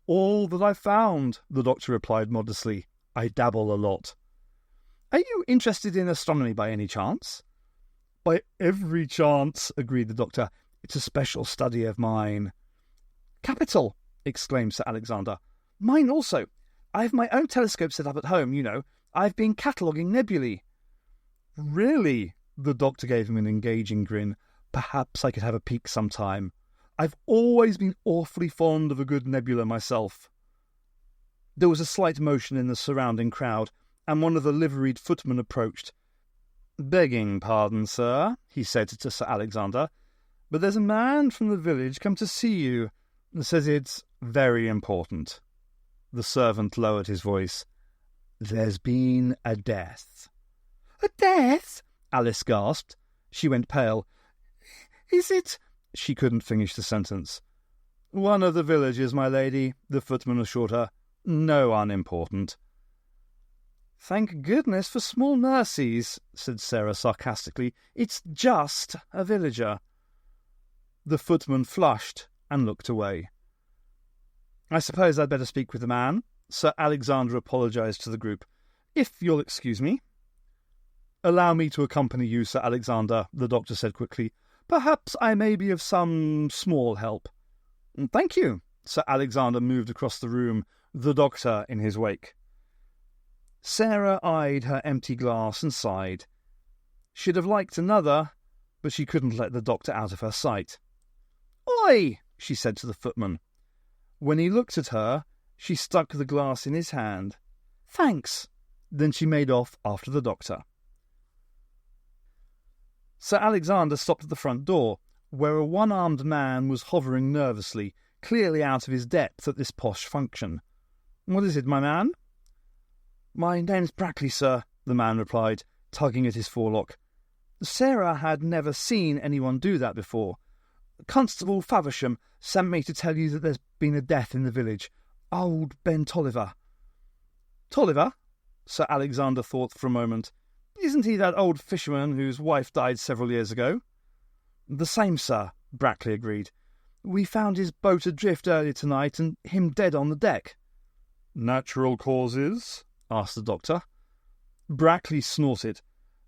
"All that I've found," the doctor replied modestly. "I dabble a lot." "Are you interested in astronomy by any chance?" "By every chance," agreed the doctor. "It's a special study of mine." "Capital!" exclaimed Sir Alexander. "Mine also. I've my own telescope set up at home, you know. I've been cataloguing nebulae." "Really?" The doctor gave him an engaging grin. "Perhaps I could have a peek sometime. I've always been awfully fond of a good nebula myself." There was a slight motion in the surrounding crowd, and one of the liveried footmen approached. "Begging pardon, sir," he said to Sir Alexander, "but there's a man from the village come to see you. Says it's very important." The servant lowered his voice. "There's been a death." "A death?" Alice gasped. She went pale. "Is it—" She couldn't finish the sentence. "One of the villagers, my lady," the footman assured her. "No unimportant." "Thank goodness for small mercies," said Sarah sarcastically. "It's just a villager." The footman flushed and looked away. "I suppose I'd better speak with the man." Sir Alexander apologised to the group. "If you'll excuse me." "Allow me to accompany you, Sir Alexander," the doctor said quickly. "Perhaps I may be of some small help." "Thank you." Sir Alexander moved across the room, the doctor in his wake. Sarah eyed her empty glass and sighed. She'd have liked another, but she couldn't let the doctor out of her sight. "Oi!" she said to the footman. When he looked at her, she stuck the glass in his hand. "Thanks." Then she made off after the doctor. Sir Alexander stopped at the front door, where a one-armed man was hovering nervously, clearly out of his depth at this posh function. "What is it, my man?" "My name's Brackley, sir," the man replied, tugging at his forelock. Sarah had never seen anyone do that before. "Constable Faversham sent me to tell you that there's been a death in the village. Old Ben Tolliver." "Tolliver?" Sir Alexander thought for a moment. "Isn't he that old fisherman whose wife died several years ago?" "The same, sir," Brackley agreed. "We found his boat adrift earlier tonight and him dead on the deck." "Natural causes?" asked the doctor. Brackley snorted.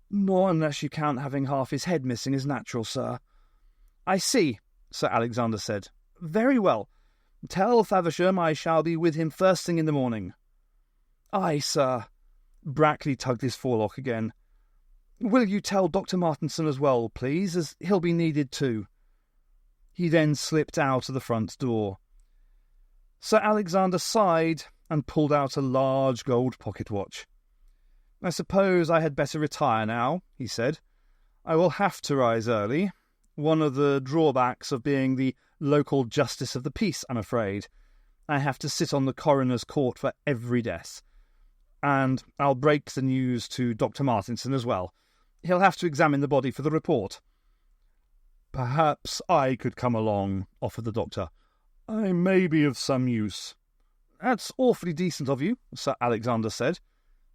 "Not unless you count having half his head missing as natural, sir." "I see," Sir Alexander said. "Very well. Tell Faversham I shall be with him first thing in the morning." "Aye, sir." Brackley tugged his forelock again. "Will you tell Dr. Martinson as well, please, as he'll be needed too." He then slipped out of the front door. Sir Alexander sighed and pulled out a large gold pocket watch. "I suppose I had better retire now," he said. "I will have to rise early. One of the drawbacks of being the local justice of the peace, I'm afraid. I have to sit on the coroner's court for every death. And I'll break the news to Dr. Martinson as well. He'll have to examine the body for the report." "Perhaps I could come along," offered the doctor. "I may be of some use." "That's awfully decent of you," Sir Alexander said.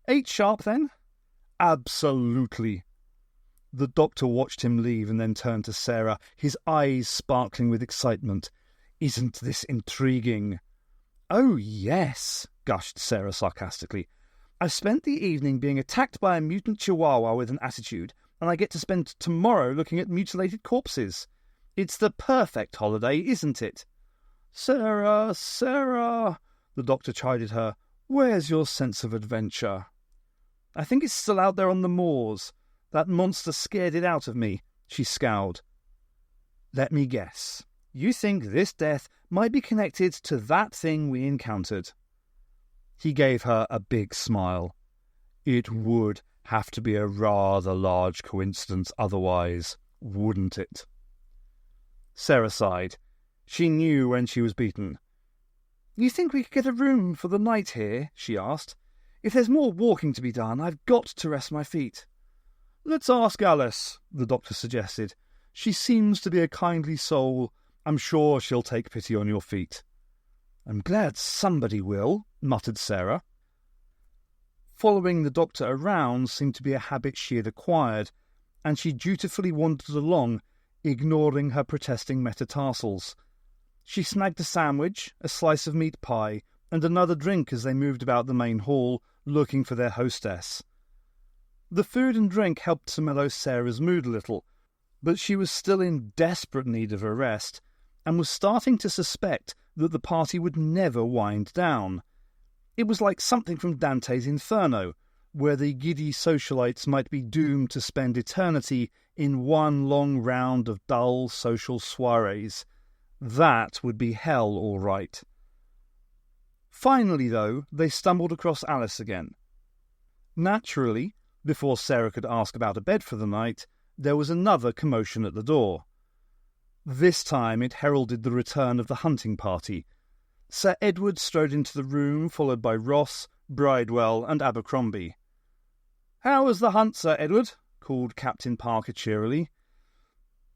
8 sharp, then?" "Absolutely." The doctor watched him leave and then turned to Sarah, his eyes sparkling with excitement. "Isn't this intriguing?" "Oh, yes," gushed Sarah sarcastically. "I've spent the evening being attacked by a mutant chihuahua with an attitude, and I get to spend tomorrow looking at mutilated corpses. It's the perfect holiday, isn't it?" "Sarah, Sarah," the doctor chided her. "Where's your sense of adventure?" "I think it's still out there on the moors. That monster scared it out of me," she scowled. "Let me guess. You think this death might be connected to that thing we encountered?" He gave her a big smile. "It would have to be a rather large coincidence otherwise," wouldn't it? Sarah sighed. She knew when she was beaten. "You think we could get a room for the night here?" she asked. "If there's more walking to be done, I've got to rest my feet." "Let's ask Alice," the doctor suggested. "She seems to be a kindly soul. I'm sure she'll take pity on your feet." "I'm glad somebody will," muttered Sarah. Following the doctor around seemed to be a habit she had acquired, and she dutifully wandered along, ignoring her protesting metatarsals. She snagged a sandwich, a slice of meat pie, and another drink as they moved about the main hall, looking for their hostess. The food and drink helped to mellow Sarah's mood a little, but she was still in desperate need of a rest, and was starting to suspect that the party would never wind down. It was like something from Dante's Inferno, where the giddy socialites might be doomed to spend eternity in one long round of dull social soirees. That would be hell, all right. Finally, though, they stumbled across Alice again. Naturally, before Sarah could ask about a bed for the night, there was another commotion at the door. This time it heralded the return of the hunting party. Sir Edward strode into the room, followed by Ross, Bridewell, and Abercrombie. "How was the hunt, Sir Edward?" called Captain Parker cheerily.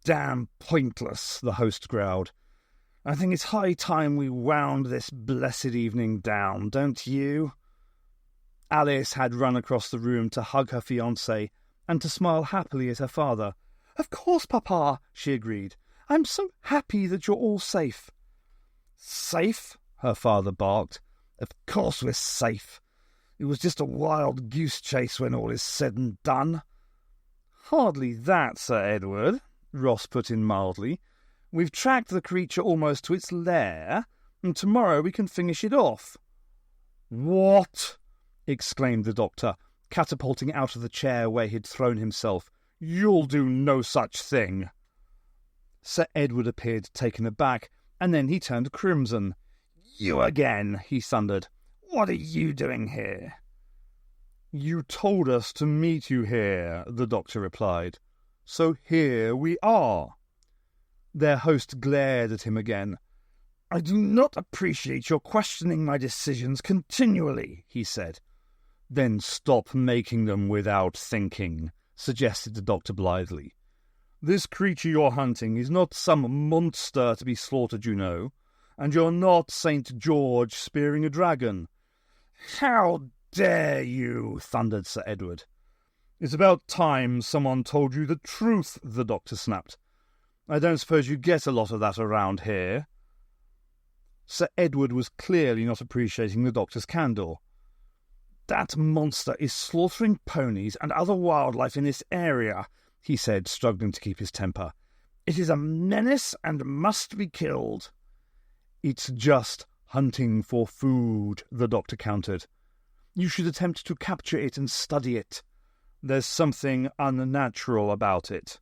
"Damn pointless," the host growled. "I think it's high time we wound this blessed evening down, don't you?" Alice had run across the room to hug her fiancé and to smile happily at her father. "Of course, Papa," she agreed. "I'm so happy that you're all safe." "Safe?" her father barked. "Of course we're safe. It was just a wild goose chase when all is said and done." "Hardly that, Sir Edward," Ross put in mildly. "We've tracked the creature almost to its lair, and tomorrow we can finish it off." "What?" exclaimed the doctor, catapulting out of the chair where he'd thrown himself. "You'll do no such thing." Sir Edward appeared taken aback, and then he turned crimson. "You again," he thundered. "What are you doing here?" "You told us to meet you here," the doctor replied. "So here we are." Their host glared at him again. "I do not appreciate your questioning my decisions continually," he said. "Then stop making them without thinking," suggested the doctor blithely. "This creature you're hunting is not some monster to be slaughtered, you know, and you're not St. George spearing a dragon." "How dare you!" thundered Sir Edward. "It's about time someone told you the truth," the doctor snapped. "I don't suppose you get a lot of that around here." Sir Edward was clearly not appreciating the doctor's candour. "That monster is slaughtering ponies and other wildlife in this area," he said, struggling to keep his temper. "It is a menace and must be killed." "It's just hunting for food," the doctor countered. "You should attempt to capture it and study it. There's something unnatural about it."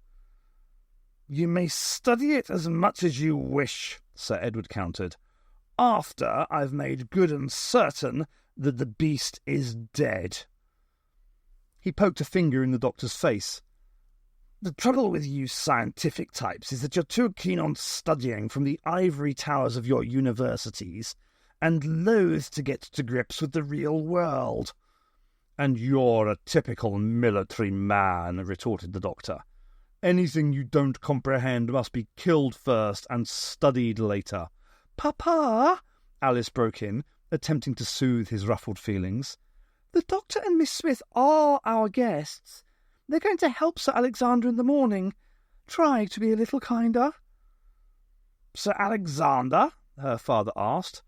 "You may study it as much as you wish," Sir Edward countered, "after I've made good and certain that the beast is dead." He poked a finger in the doctor's face. "The trouble with you scientific types is that you're too keen on studying from the ivory towers of your universities and loath to get to grips with the real world." "And you're a typical military man," retorted the doctor. "Anything you don't comprehend must be killed first and studied later." "Papa," Alice broke in, attempting to soothe his ruffled feelings, "the doctor and Miss Smith are our guests. They're going to help Sir Alexander in the morning. Try to be a little kinder." "Sir Alexander?" her father asked.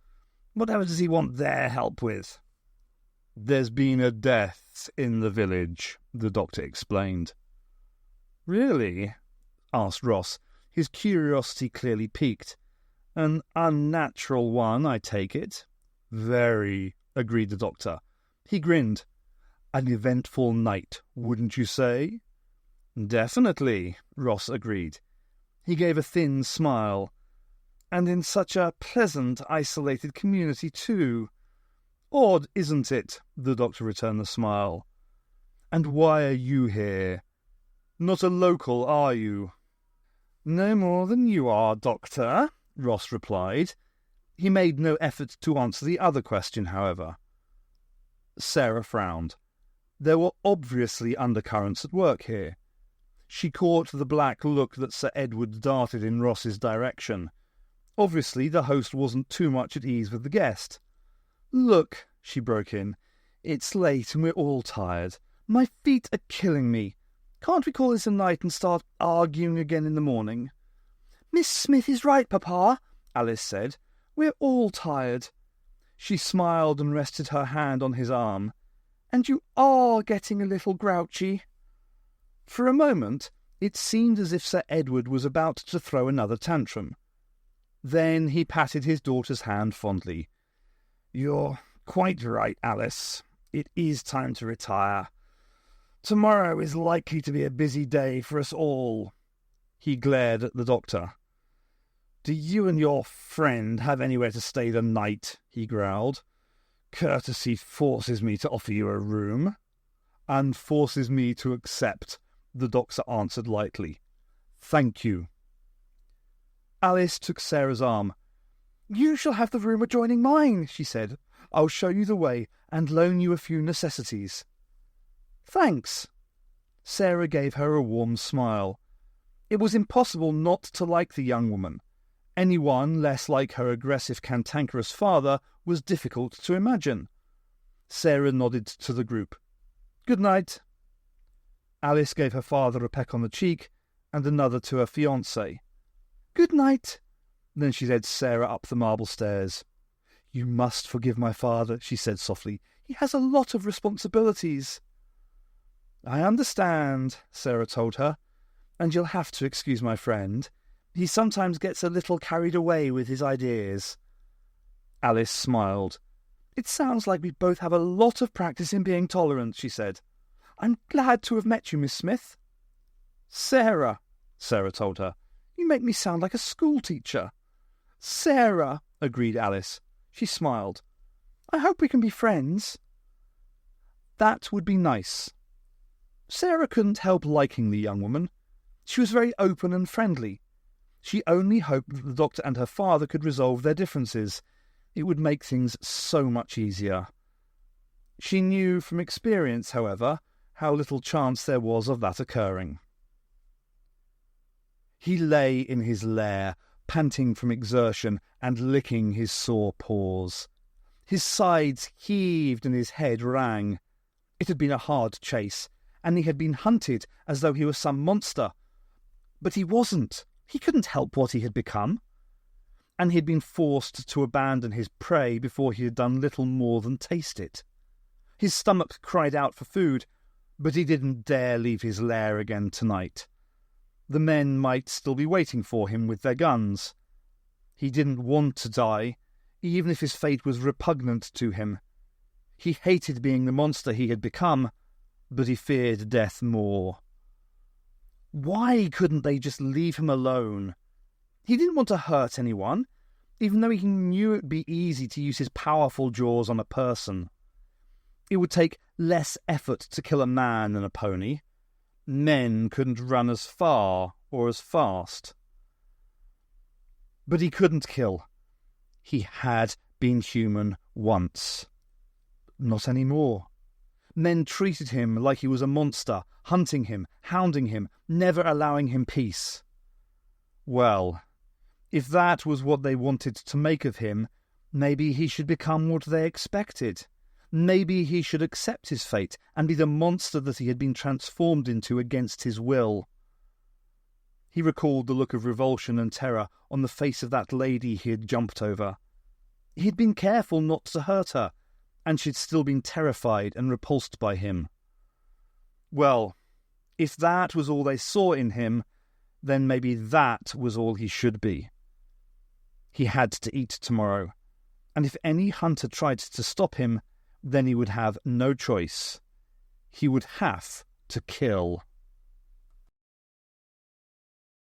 "Whatever does he want their help with?" "There's been a death in the village," the doctor explained. "Really?" asked Ross, his curiosity clearly piqued. "An unnatural one, I take it." "Very," agreed the doctor. He grinned. "An eventful night, wouldn't you say?" "Definitely," Ross agreed. He gave a thin smile. "And in such a pleasant, isolated community, too." "Odd, isn't it?" the doctor returned the smile. "And why are you here? Not a local, are you?" No more than you are, Doctor, Ross replied. He made no effort to answer the other question, however. Sarah frowned. There were obviously undercurrents at work here. She caught the black look that Sir Edward darted in Ross's direction. Obviously, the host wasn't too much at ease with the guest. "Look," she broke in, "it's late and we're all tired. My feet are killing me. Can't we call this a night and start arguing again in the morning?" "Miss Smith is right, Papa," Alice said. "We're all tired." She smiled and rested her hand on his arm. "And you are getting a little grouchy." For a moment, it seemed as if Sir Edward was about to throw another tantrum. Then he patted his daughter's hand fondly. "You're quite right, Alice. It is time to retire. Tomorrow is likely to be a busy day for us all." He glared at the doctor. "Do you and your friend have anywhere to stay the night?" he growled. "Courtesy forces me to offer you a room." "And forces me to accept," the doctor answered lightly. "Thank you." Alice took Sarah's arm. "You shall have the room adjoining mine," she said. "I'll show you the way and loan you a few necessities." "Thanks." Sarah gave her a warm smile. It was impossible not to like the young woman. Anyone less like her aggressive, cantankerous father was difficult to imagine. Sarah nodded to the group. "Good night." Alice gave her father a peck on the cheek and another to her fiancé. "Good night." Then she led Sarah up the marble stairs. "You must forgive my father," she said softly. "He has a lot of responsibilities." "I understand," Sarah told her. "And you'll have to excuse my friend. He sometimes gets a little carried away with his ideas." Alice smiled. "It sounds like we both have a lot of practice in being tolerant," she said. "I'm glad to have met you, Miss Smith." "Sarah," Sarah told her. "You make me sound like a schoolteacher." "Sarah," agreed Alice. She smiled. "I hope we can be friends." That would be nice. Sarah couldn't help liking the young woman. She was very open and friendly. She only hoped that the doctor and her father could resolve their differences. It would make things so much easier. She knew from experience, however, how little chance there was of that occurring. He lay in his lair, panting from exertion and licking his sore paws. His sides heaved and his head rang. It had been a hard chase, and he had been hunted as though he were some monster. But he wasn't. He couldn't help what he had become. And he had been forced to abandon his prey before he had done little more than taste it. His stomach cried out for food, but he didn't dare leave his lair again tonight. The men might still be waiting for him with their guns. He didn't want to die, even if his fate was repugnant to him. He hated being the monster he had become, but he feared death more. Why couldn't they just leave him alone? He didn't want to hurt anyone, even though he knew it would be easy to use his powerful jaws on a person. It would take less effort to kill a man than a pony. Men couldn't run as far or as fast. But he couldn't kill. He had been human once. Not anymore. Men treated him like he was a monster, hunting him, hounding him, never allowing him peace. Well, if that was what they wanted to make of him, maybe he should become what they expected. Maybe he should accept his fate and be the monster that he had been transformed into against his will. He recalled the look of revulsion and terror on the face of that lady he had jumped over. He had been careful not to hurt her, and she had still been terrified and repulsed by him. Well, if that was all they saw in him, then maybe that was all he should be. He had to eat tomorrow, and if any hunter tried to stop him, then he would have no choice. He would have to kill.